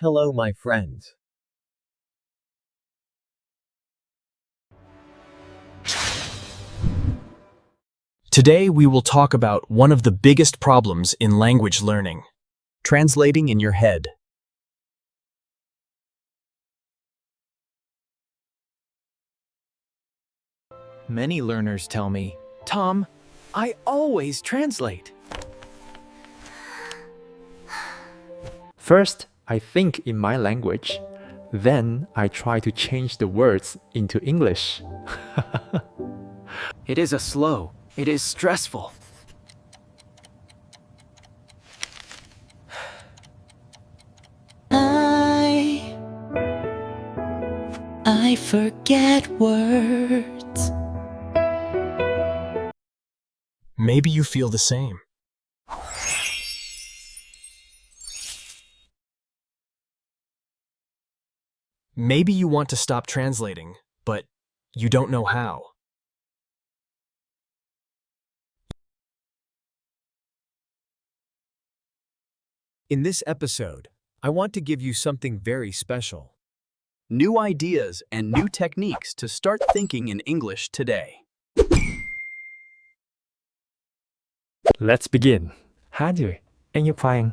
Hello, my friends. Today we will talk about one of the biggest problems in language learning: translating in your head. Many learners tell me, "Tom, I always translate." First, I think in my language. Then I try to change the words into English. It is slow. It is stressful. I forget words. Maybe you feel the same. Maybe you want to stop translating, but you don't know how. In this episode, I want to give you something very special: new ideas and new techniques to start thinking in English today. Let's begin. 5 anh yêu khoan.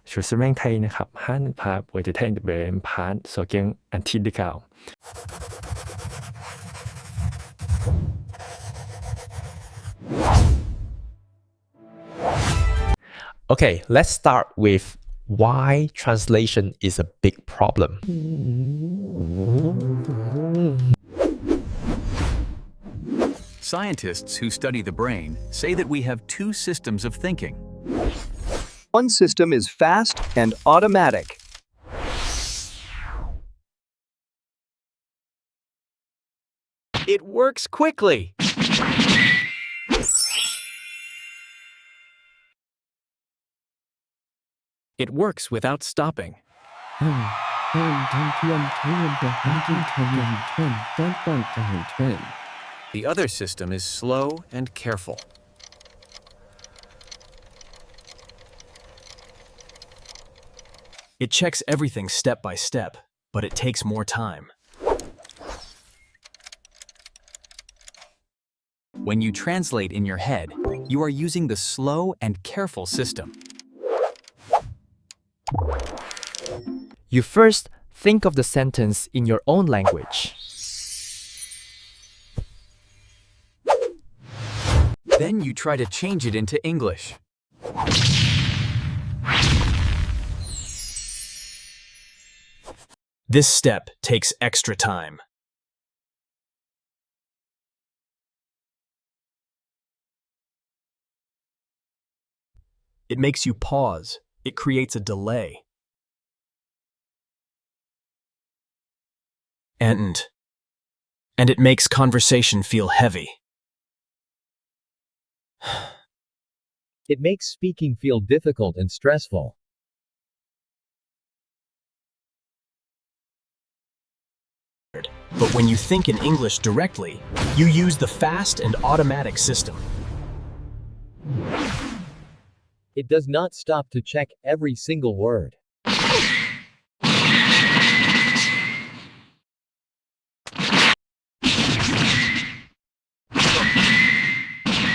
Sự sự mang thay nè khắp hắn pháp với thể thành bề phán so kiến anh thi đi cao. Okay, let's start with why translation is a big problem. Scientists who study the brain say that we have two systems of thinking. One system is fast and automatic. It works quickly. It works without stopping. The other system is slow and careful. It checks everything step by step, but it takes more time. When you translate in your head, you are using the slow and careful system. You first think of the sentence in your own language. Then you try to change it into English. This step takes extra time. It makes you pause. It creates a delay. And it makes conversation feel heavy. It makes speaking feel difficult and stressful. But when you think in English directly, you use the fast and automatic system. It does not stop to check every single word.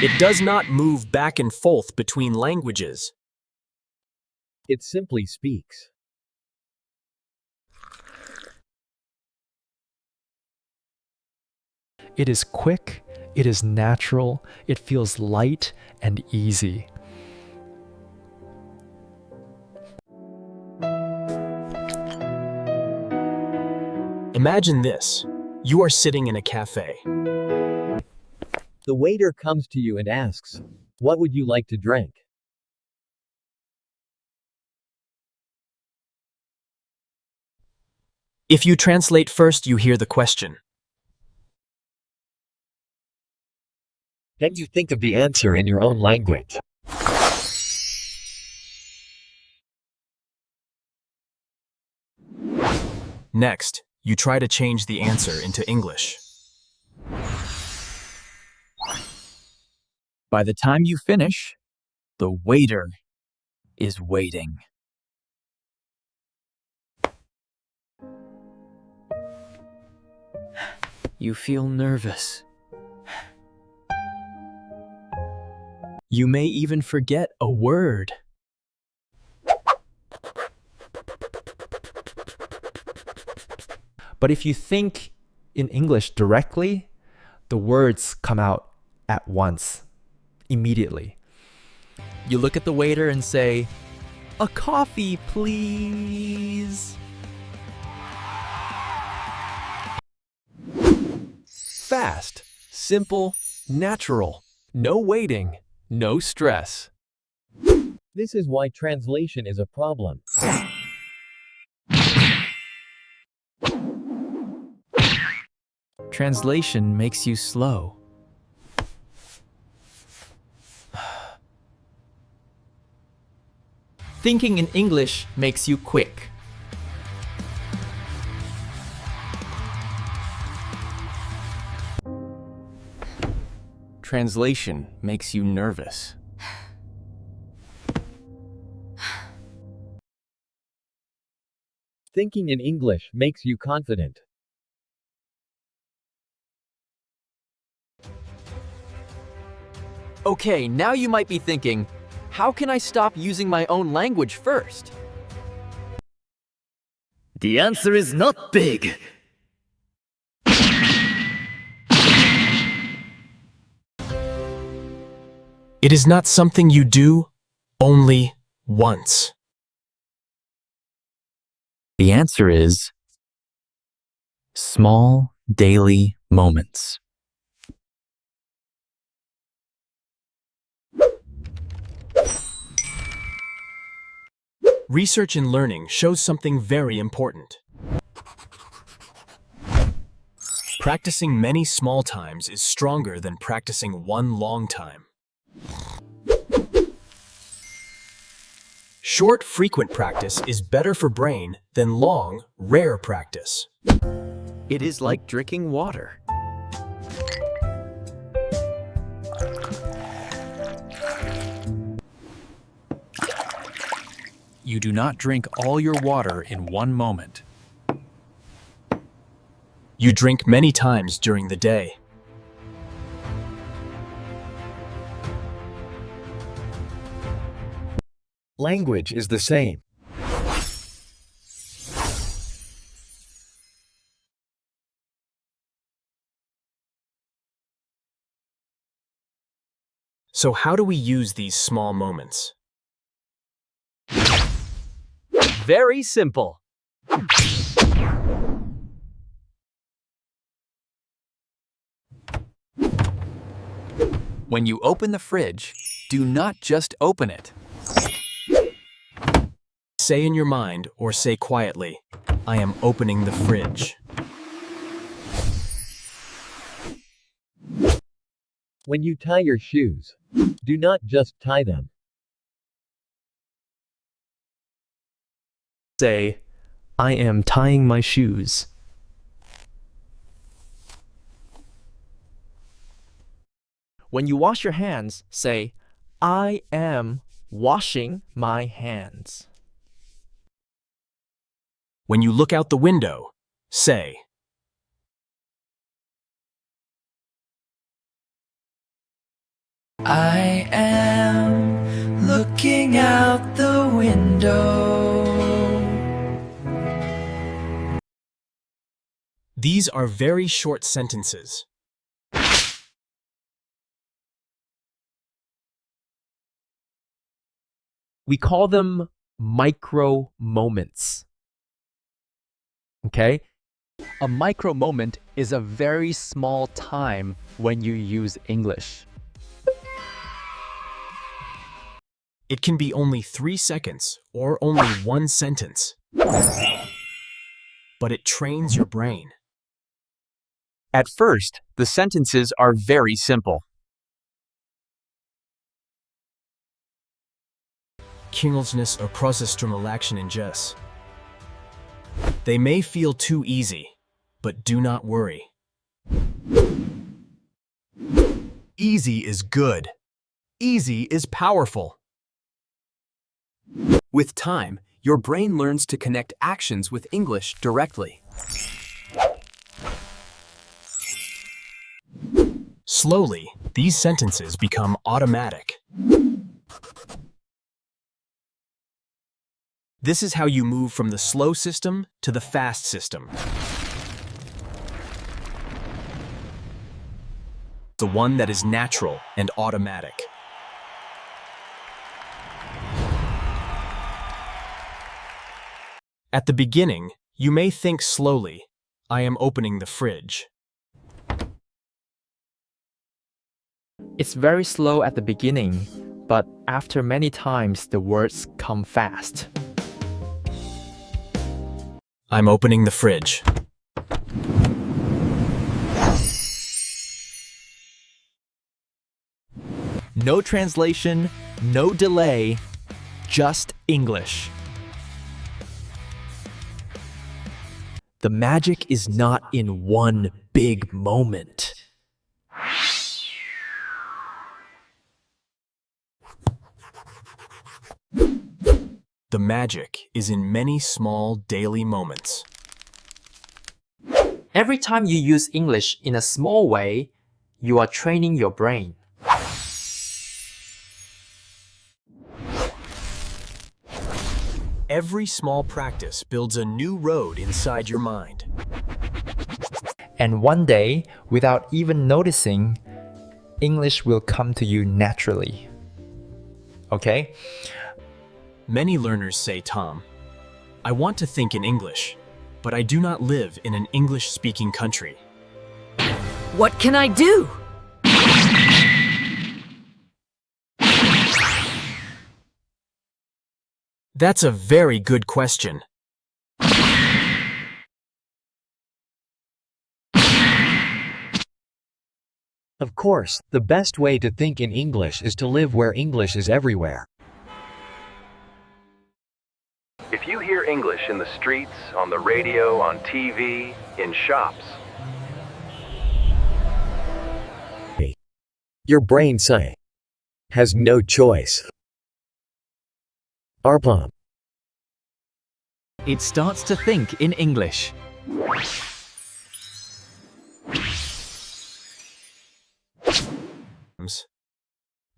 It does not move back and forth between languages. It simply speaks. It is quick, it is natural, it feels light and easy. Imagine this. You are sitting in a cafe. The waiter comes to you and asks, "What would you like to drink?" If you translate first, you hear the question. Then you think of the answer in your own language. Next, you try to change the answer into English. By the time you finish, the waiter is waiting. You feel nervous. You may even forget a word. But if you think in English directly, the words come out at once, immediately. You look at the waiter and say, "A coffee, please." Fast, simple, natural. No waiting, no stress. This is why translation is a problem. Translation makes you slow. Thinking in English makes you quick. Translation makes you nervous. Thinking in English makes you confident. Okay, now you might be thinking, how can I stop using my own language first? The answer is not big. It is not something you do only once. The answer is small daily moments. Research in learning shows something very important. Practicing many small times is stronger than practicing one long time. Short, frequent practice is better for brain than long, rare practice. It is like drinking water. You do not drink all your water in one moment. You drink many times during the day. Language is the same. So how do we use these small moments? Very simple. When you open the fridge, do not just open it. Say in your mind or say quietly, I am opening the fridge. When you tie your shoes, do not just tie them. Say, I am tying my shoes. When you wash your hands, say, I am washing my hands. When you look out the window, say, I am looking out the window. These are very short sentences. We call them micro moments. Okay? A micro moment is a very small time when you use English. It can be only 3 seconds or only 1 sentence. But it trains your brain. At first, the sentences are very simple. Kingelsness or processtrumal action in Jess. They may feel too easy, but do not worry. Easy is good. Easy is powerful. With time, your brain learns to connect actions with English directly. Slowly, these sentences become automatic. This is how you move from the slow system to the fast system. The one that is natural and automatic. At the beginning, you may think slowly, I am opening the fridge. It's very slow at the beginning, but after many times the words come fast. I'm opening the fridge. No translation, no delay, just English. The magic is not in one big moment. The magic is in many small daily moments. Every time you use English in a small way, you are training your brain. Every small practice builds a new road inside your mind. And one day, without even noticing, English will come to you naturally. Okay? Many learners say, Tom, I want to think in English, but I do not live in an English-speaking country. What can I do? That's a very good question. Of course, the best way to think in English is to live where English is everywhere. If you hear English in the streets, on the radio, on TV, in shops, your brain has no choice. Arpam. It starts to think in English.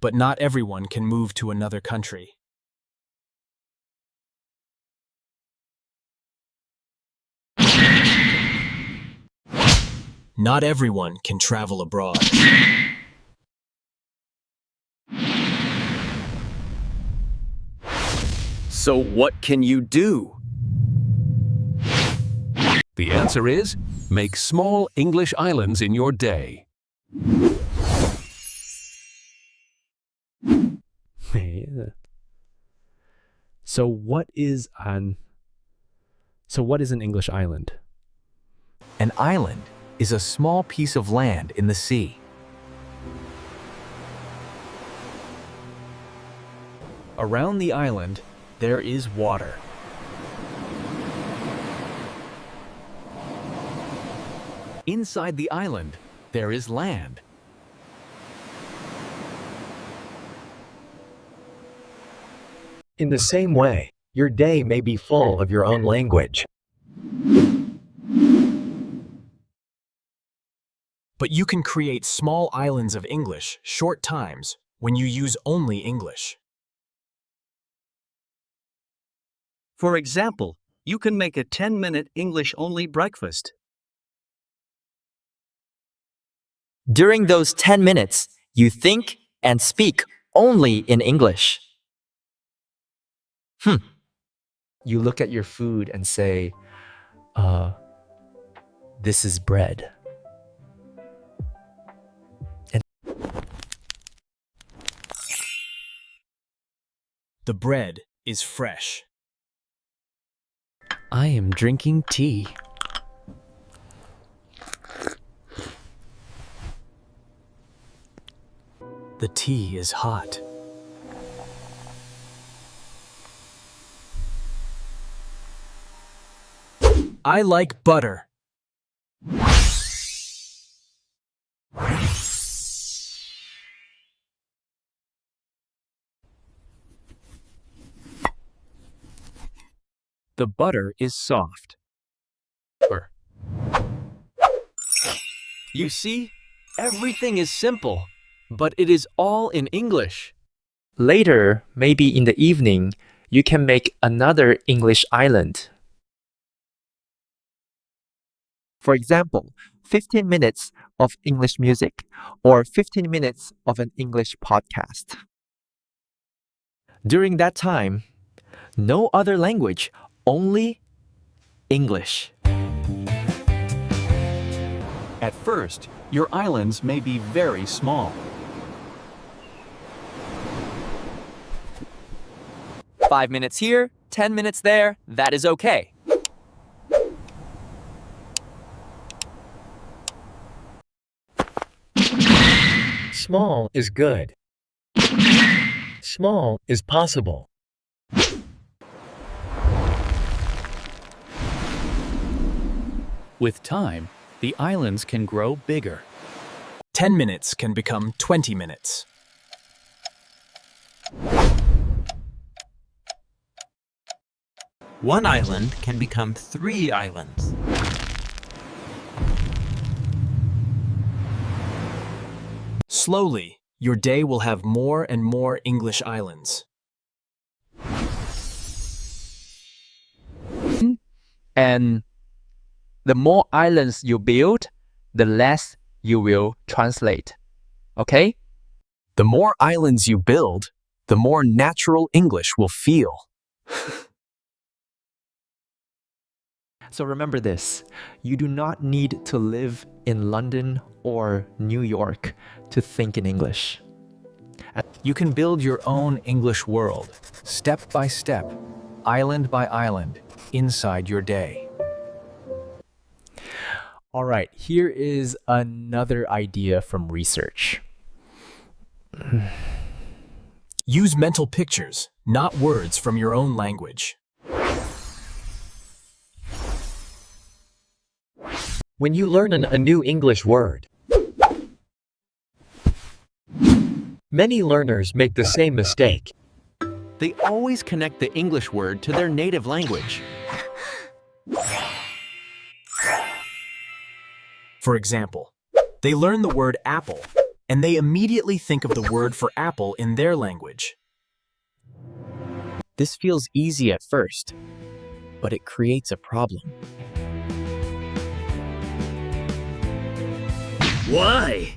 But not everyone can move to another country. Not everyone can travel abroad. so what can you do? The answer is, make small English islands in your day. So what is an English island? An island is a small piece of land in the sea. Around the island, there is water. Inside the island, there is land. In the same way, your day may be full of your own language. But you can create small islands of English short times when you use only English. For example, you can make a 10-minute English-only breakfast. During those 10 minutes, you think and speak only in English. You look at your food and say, this is bread. And the bread is fresh. I am drinking tea. The tea is hot. I like butter. The butter is soft. You see, Everything is simple, but it is all in English. Later, maybe in the evening, you can make another English island. For example, 15 minutes of English music or 15 minutes of an English podcast. During that time, no other language, only English. At first, your islands may be very small. 5 minutes here, 10 minutes there, that is okay. Small is good. Small is possible. With time, the islands can grow bigger. 10 minutes can become 20 minutes. One island can become 3 islands. Slowly, your day will have more and more English islands. And the more islands you build, the less you will translate. Okay? The more islands you build, the more natural English will feel. So remember this, you do not need to live in London or New York to think in English. You can build your own English world, step by step, island by island, inside your day. All right, here is another idea from research. Use mental pictures, not words from your own language. When you learn a new English word, many learners make the same mistake. They always connect the English word to their native language. For example, they learn the word apple, and they immediately think of the word for apple in their language. This feels easy at first, but it creates a problem. Why?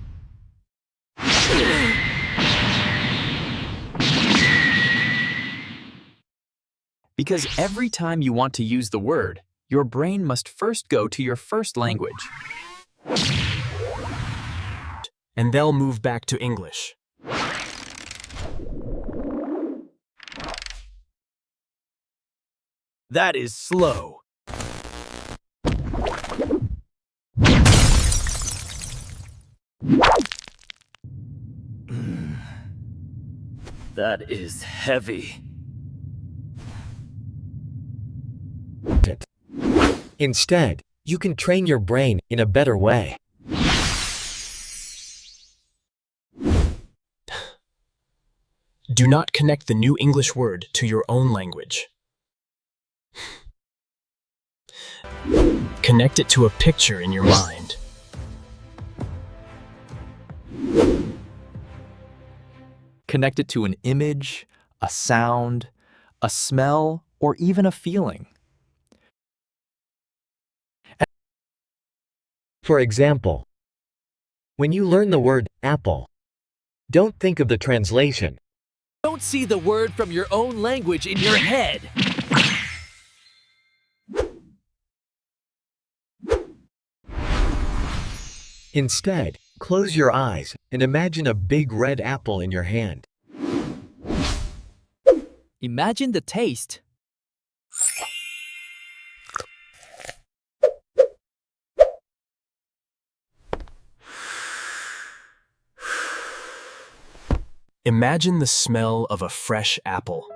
Because every time you want to use the word, your brain must first go to your first language. And they'll move back to English. That is slow. That is heavy. Instead, you can train your brain in a better way. Do not connect the new English word to your own language. Connect it to a picture in your mind. Connect it to an image, a sound, a smell, or even a feeling. For example, when you learn the word apple, don't think of the translation. Don't see the word from your own language in your head. Instead, close your eyes and imagine a big red apple in your hand. Imagine the taste. Imagine the smell of a fresh apple.